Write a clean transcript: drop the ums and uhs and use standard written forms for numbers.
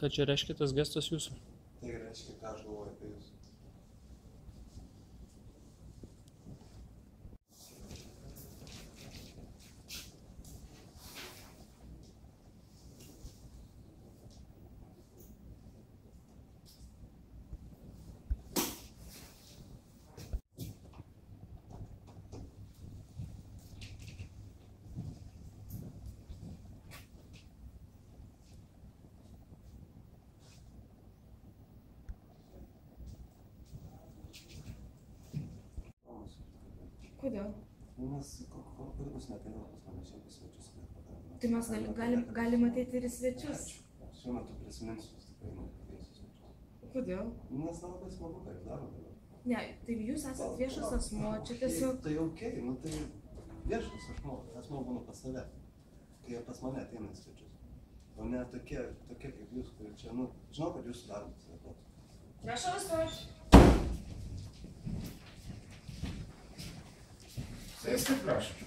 Ką čia reiškia tas gestas jūsų? Tai reiškia, ką aš galvoju apie jūs. Kodėl? Nes kodėl jūs neateina pas mane šiandien į svečius? Tai mes galim ateiti ir į svečius. Šiuo metu prisiminsiu, jūs tikrai nekviesiu svečius. Kodėl? Nes labai smagu, ką jūs darote. Ne, tai jūs esat viešas asmuo, čia tiesiog... Tai okei, nu tai viešas asmuo būna pas save, kai jie pas mane ateina į svečius. O ne tokie kaip jūs, kurie čia, nu, žinau, kad jūsų darbas yra toks. Prašau, stoti. Sėsti, prašau.